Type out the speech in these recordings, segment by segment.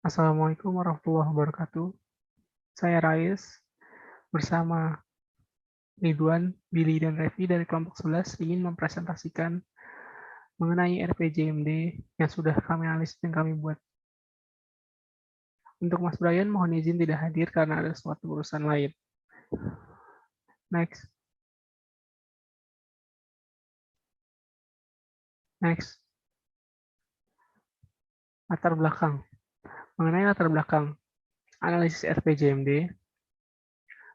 Assalamualaikum warahmatullahi wabarakatuh. Saya Rais bersama Ridwan, Billy, dan Revi dari kelompok 11 ingin mempresentasikan mengenai RPJMD yang sudah kami analisis dan kami buat. Untuk Mas Brian, mohon izin tidak hadir karena ada suatu urusan lain. Next. Latar belakang. Mengenai latar belakang analisis RPJMD,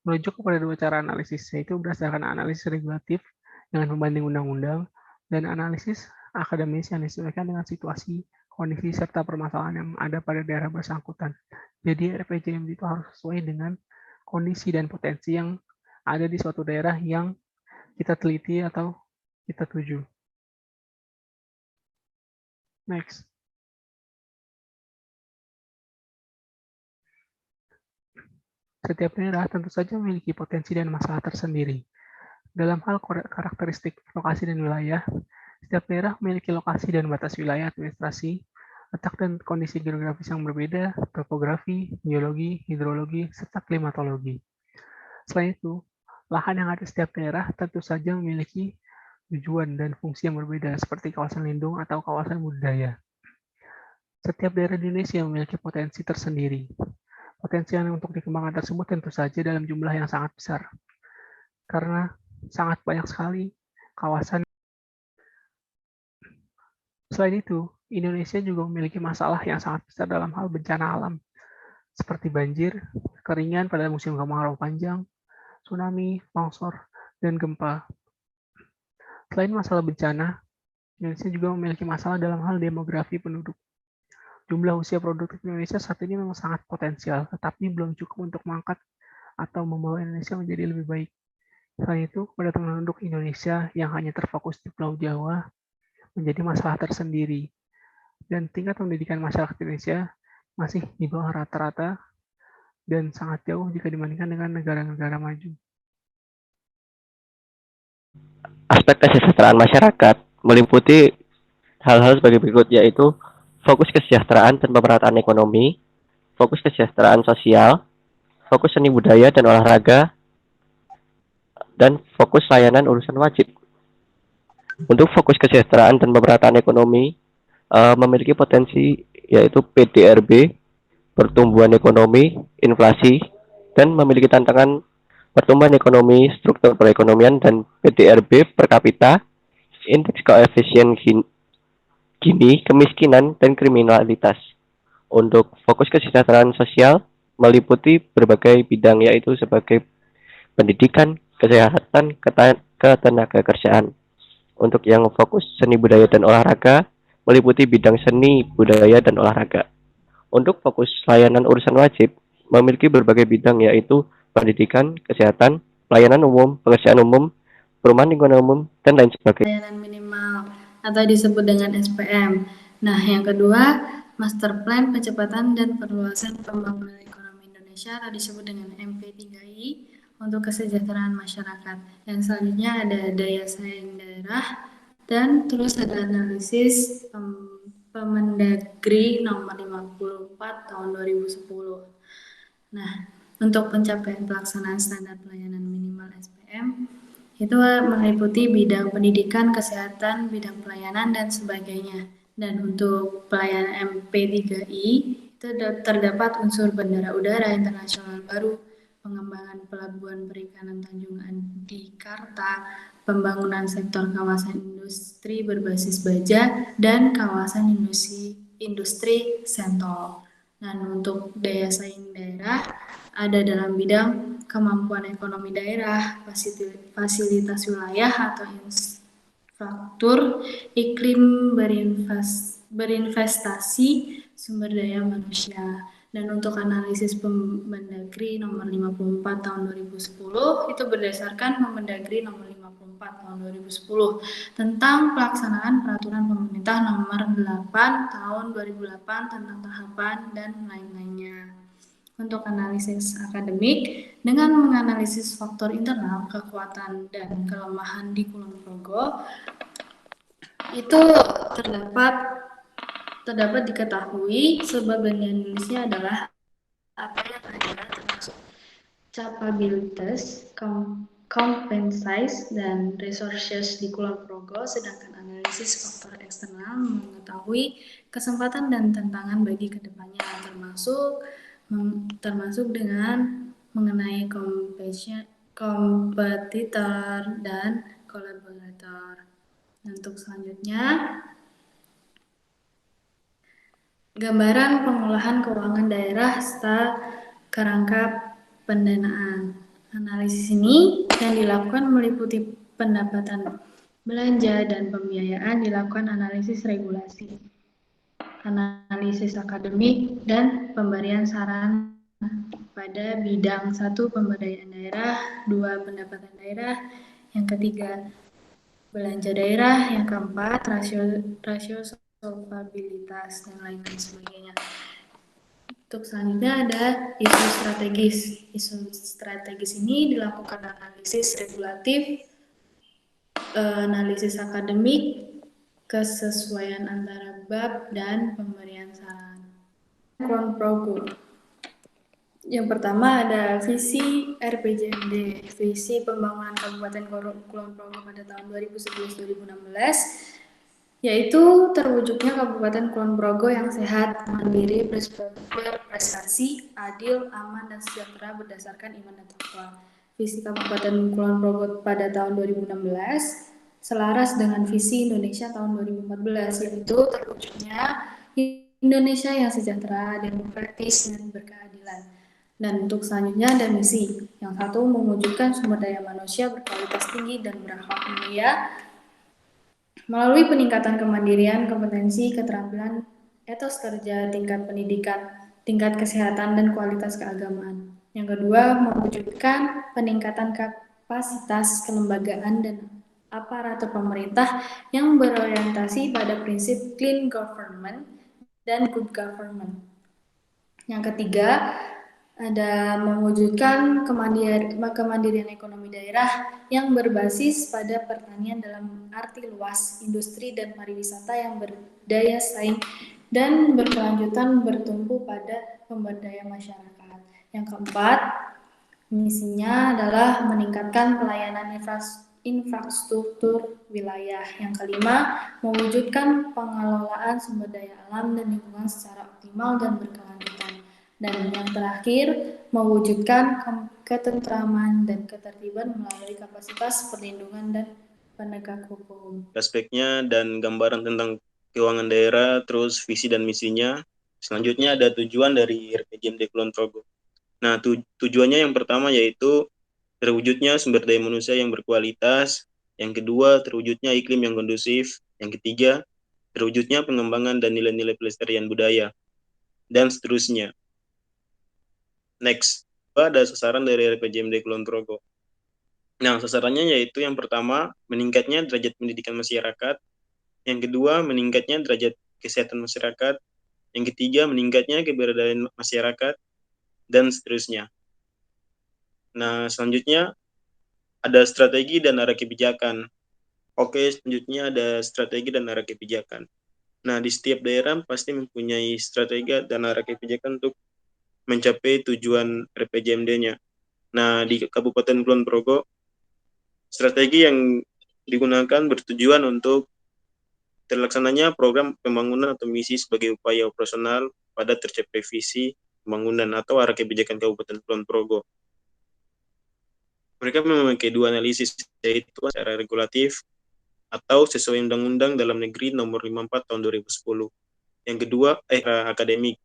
merujuk kepada dua cara analisis, yaitu berdasarkan analisis regulatif dengan pembanding undang-undang dan analisis akademis yang disesuaikan dengan situasi, kondisi, serta permasalahan yang ada pada daerah bersangkutan. Jadi RPJMD itu harus sesuai dengan kondisi dan potensi yang ada di suatu daerah yang kita teliti atau kita tuju. Next. Setiap daerah tentu saja memiliki potensi dan masalah tersendiri. Dalam hal karakteristik lokasi dan wilayah, setiap daerah memiliki lokasi dan batas wilayah administrasi, letak dan kondisi geografis yang berbeda, topografi, geologi, hidrologi, serta klimatologi. Selain itu, lahan yang ada di setiap daerah tentu saja memiliki tujuan dan fungsi yang berbeda, seperti kawasan lindung atau kawasan budidaya. Setiap daerah di Indonesia memiliki potensi tersendiri. Potensi yang untuk dikembangkan tersebut tentu saja dalam jumlah yang sangat besar, karena sangat banyak sekali kawasan. Selain itu, Indonesia juga memiliki masalah yang sangat besar dalam hal bencana alam, seperti banjir, kekeringan pada musim kemarau panjang, tsunami, longsor, dan gempa. Selain masalah bencana, Indonesia juga memiliki masalah dalam hal demografi penduduk. Jumlah usia produktif Indonesia saat ini memang sangat potensial, tetapi belum cukup untuk mengangkat atau membawa Indonesia menjadi lebih baik. Selain itu, kedatangan penduduk Indonesia yang hanya terfokus di Pulau Jawa menjadi masalah tersendiri. Dan tingkat pendidikan masyarakat Indonesia masih di bawah rata-rata dan sangat jauh jika dibandingkan dengan negara-negara maju. Aspek kesejahteraan masyarakat meliputi hal-hal sebagai berikut, yaitu fokus kesejahteraan dan pemerataan ekonomi, fokus kesejahteraan sosial, fokus seni budaya dan olahraga, dan fokus layanan urusan wajib. Untuk fokus kesejahteraan dan pemerataan ekonomi memiliki potensi yaitu PDRB, pertumbuhan ekonomi, inflasi, dan memiliki tantangan pertumbuhan ekonomi, struktur perekonomian, dan PDRB per kapita, indeks koefisien Gini, kemiskinan, dan kriminalitas. Untuk fokus kesejahteraan sosial meliputi berbagai bidang, yaitu sebagai pendidikan, kesehatan, ketenagakerjaan. Untuk yang fokus seni budaya dan olahraga meliputi bidang seni, budaya, dan olahraga. Untuk fokus layanan urusan wajib memiliki berbagai bidang, yaitu pendidikan, kesehatan, pelayanan umum, pekerjaan umum, perumahan lingkungan umum, dan lain sebagainya. Layanan minimal atau disebut dengan SPM. Nah, yang kedua, Master Plan Percepatan dan Perluasan Pembangunan Ekonomi Indonesia atau disebut dengan MP3I untuk kesejahteraan masyarakat. Yang selanjutnya ada daya saing daerah dan terus ada analisis Permendagri nomor 54 tahun 2010. Nah, untuk pencapaian pelaksanaan standar pelayanan minimal SPM itu meliputi bidang pendidikan, kesehatan, bidang pelayanan, dan sebagainya. Dan untuk pelayanan MP3I itu terdapat unsur bandara udara internasional baru, pengembangan pelabuhan perikanan Tanjung Adi Karta, pembangunan sektor kawasan industri berbasis baja, dan kawasan industri Sentol. Dan untuk daya saing daerah ada dalam bidang kemampuan ekonomi daerah, fasilitas wilayah atau infrastruktur, iklim berinvestasi, sumber daya manusia. Dan untuk analisis Permendagri nomor 54 tahun 2010 itu berdasarkan Permendagri nomor 54 tahun 2010 tentang pelaksanaan peraturan pemerintah nomor 8 tahun 2008 tentang tahapan dan lain-lainnya. Untuk analisis akademik, dengan menganalisis faktor internal, kekuatan dan kelemahan di Kulon Progo, itu terdapat terdapat diketahui sebagian jenisnya adalah apa yang ada termasuk capabilitas, compensation, dan resources di Kulon Progo, sedangkan analisis faktor eksternal mengetahui kesempatan dan tantangan bagi kedepannya, termasuk dengan mengenai kompetitor dan kolaborator. Untuk selanjutnya, gambaran pengolahan keuangan daerah serta kerangka pendanaan. Analisis ini yang dilakukan meliputi pendapatan belanja dan pembiayaan, dilakukan analisis regulasi, analisis akademik, dan pemberian saran pada bidang 1 pemberdayaan daerah, 2 pendapatan daerah, yang ketiga belanja daerah, yang keempat rasio solvabilitas, dan lain-lain sebagainya. Untuk selanjutnya ada isu strategis. Isu strategis ini dilakukan analisis regulatif, analisis akademik, kesesuaian antara bab, dan pemberian saran. Kulon Progo. Yang pertama ada visi RPJMD, visi pembangunan Kabupaten Kulon Progo pada tahun 2011-2016, yaitu terwujudnya Kabupaten Kulon Progo yang sehat, mandiri, berprestasi, adil, aman, dan sejahtera berdasarkan iman dan takwa. Visi Kabupaten Kulon Progo pada tahun 2016 selaras dengan visi Indonesia tahun 2014, yaitu terwujudnya Indonesia yang sejahtera, demokratis, dan berkeadilan. Dan untuk selanjutnya ada misi. Yang satu, mewujudkan sumber daya manusia berkualitas tinggi dan berakhlak mulia melalui peningkatan kemandirian, kompetensi, keterampilan, etos kerja, tingkat pendidikan, tingkat kesehatan, dan kualitas keagamaan. Yang kedua, mewujudkan peningkatan kapasitas kelembagaan dan aparatur pemerintah yang berorientasi pada prinsip clean government dan good government. Yang ketiga, ada mewujudkan kemandirian ekonomi daerah yang berbasis pada pertanian dalam arti luas, industri dan pariwisata yang berdaya saing dan berkelanjutan bertumpu pada pemberdayaan masyarakat. Yang keempat, misinya adalah meningkatkan pelayanan infrastruktur wilayah. Yang kelima, mewujudkan pengelolaan sumber daya alam dan lingkungan secara optimal dan berkelanjutan. Dan yang terakhir, mewujudkan ketentraman dan ketertiban melalui kapasitas perlindungan dan penegak hukum. Aspeknya dan gambaran tentang keuangan daerah, terus visi dan misinya. Selanjutnya ada tujuan dari RPJMD Kulon Progo. Nah, tujuannya yang pertama yaitu terwujudnya sumber daya manusia yang berkualitas. Yang kedua, terwujudnya iklim yang kondusif. Yang ketiga, terwujudnya pengembangan dan nilai-nilai pelestarian budaya. Dan seterusnya. Next, ada sasaran dari RPJMD Kulon Progo. Nah, sasarannya yaitu yang pertama, meningkatnya derajat pendidikan masyarakat. Yang kedua, meningkatnya derajat kesehatan masyarakat. Yang ketiga, meningkatnya keberadaan masyarakat. Dan seterusnya. Nah, selanjutnya ada strategi dan arah kebijakan. Oke, selanjutnya ada strategi dan arah kebijakan. Nah, di setiap daerah pasti mempunyai strategi dan arah kebijakan untuk mencapai tujuan RPJMD-nya. Nah, di Kabupaten Kulon Progo, strategi yang digunakan bertujuan untuk terlaksananya program pembangunan atau misi sebagai upaya operasional pada tercapai visi pembangunan atau arah kebijakan Kabupaten Kulon Progo. Mereka memakai dua analisis, yaitu secara regulatif atau sesuai Undang-Undang Dalam Negeri Nomor 54 Tahun 2010. Yang kedua, akademik.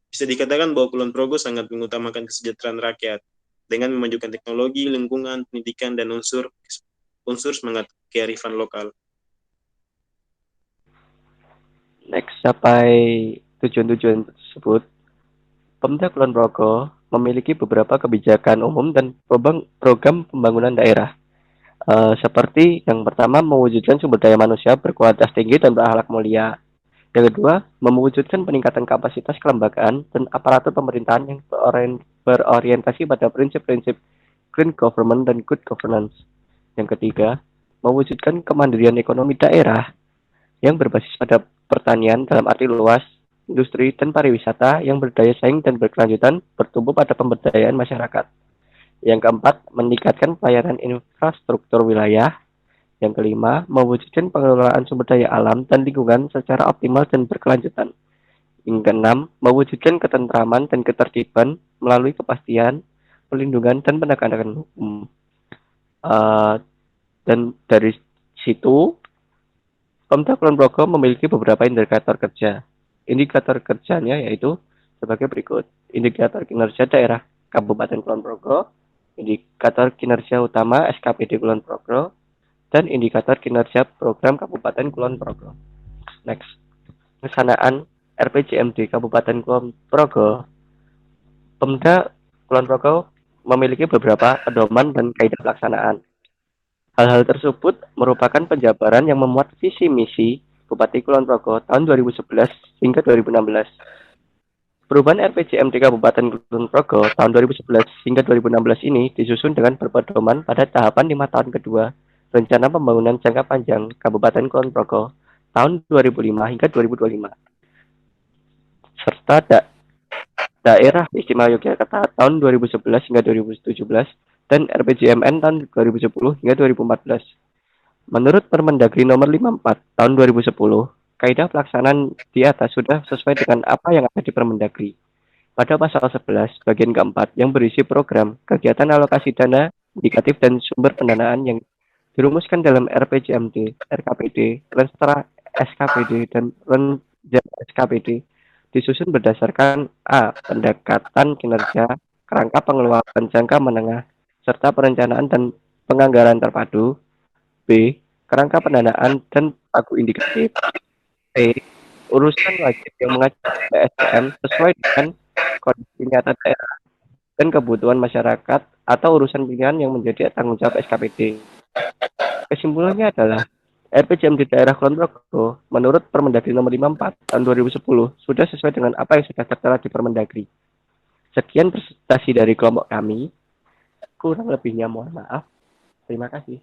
Bisa dikatakan bahwa Kulon Progo sangat mengutamakan kesejahteraan rakyat dengan memajukan teknologi, lingkungan, pendidikan, dan unsur semangat kearifan lokal. Next, sampai tujuan-tujuan tersebut, Pemda Kulon Progo memiliki beberapa kebijakan umum dan program pembangunan daerah. Seperti yang pertama, mewujudkan sumber daya manusia berkualitas tinggi dan berakhlak mulia. Yang kedua, mewujudkan peningkatan kapasitas kelembagaan dan aparatur pemerintahan yang berorientasi pada prinsip-prinsip clean government dan good governance. Yang ketiga, mewujudkan kemandirian ekonomi daerah yang berbasis pada pertanian dalam arti luas, industri dan pariwisata yang berdaya saing dan berkelanjutan bertumbuh pada pemberdayaan masyarakat. Yang keempat, meningkatkan pelayanan infrastruktur wilayah. Yang kelima, mewujudkan pengelolaan sumber daya alam dan lingkungan secara optimal dan berkelanjutan. Yang keenam, mewujudkan ketentraman dan ketertiban melalui kepastian, perlindungan, dan penegakan hukum. Dan dari situ, Pemda Kulon Progo memiliki beberapa indikator kerja. Indikator kerjanya yaitu sebagai berikut. Indikator kinerja daerah Kabupaten Kulon Progo, indikator kinerja utama SKPD Kulon Progo, dan indikator kinerja program Kabupaten Kulon Progo. Next, pelaksanaan RPJMD Kabupaten Kulon Progo. Pemda Kulon Progo memiliki beberapa pedoman dan kaidah pelaksanaan. Hal-hal tersebut merupakan penjabaran yang memuat visi misi Bupati Kulon Progo tahun 2011 hingga 2016. Perubahan RPJMD Kabupaten Kulon Progo tahun 2011 hingga 2016 ini disusun dengan berpedoman pada tahapan 5 tahun kedua Rencana Pembangunan Jangka Panjang Kabupaten Kulon Progo tahun 2005 hingga 2025 serta Daerah Istimewa Yogyakarta tahun 2011 hingga 2017 dan RPJMN tahun 2010 hingga 2014. Menurut Permendagri nomor 54 tahun 2010, kaidah pelaksanaan di atas sudah sesuai dengan apa yang ada di Permendagri. Pada pasal 11 bagian keempat yang berisi program, kegiatan alokasi dana, indikatif dan sumber pendanaan yang dirumuskan dalam RPJMD, RKPD, Renstra SKPD dan Renja SKPD disusun berdasarkan A. Pendekatan kinerja, kerangka pengelolaan jangka menengah, serta perencanaan dan penganggaran terpadu. B. Kerangka pendanaan dan pagu indikatif. C. Urusan wajib yang mengacu pada SDM sesuai dengan kondisi nyata daerah dan kebutuhan masyarakat atau urusan pilihan yang menjadi tanggung jawab SKPD. Kesimpulannya adalah RPJMD daerah Kulon Progo menurut Permendagri nomor 54 tahun 2010 sudah sesuai dengan apa yang sudah tertera di Permendagri. Sekian presentasi dari kelompok kami. Kurang lebihnya mohon maaf. Terima kasih.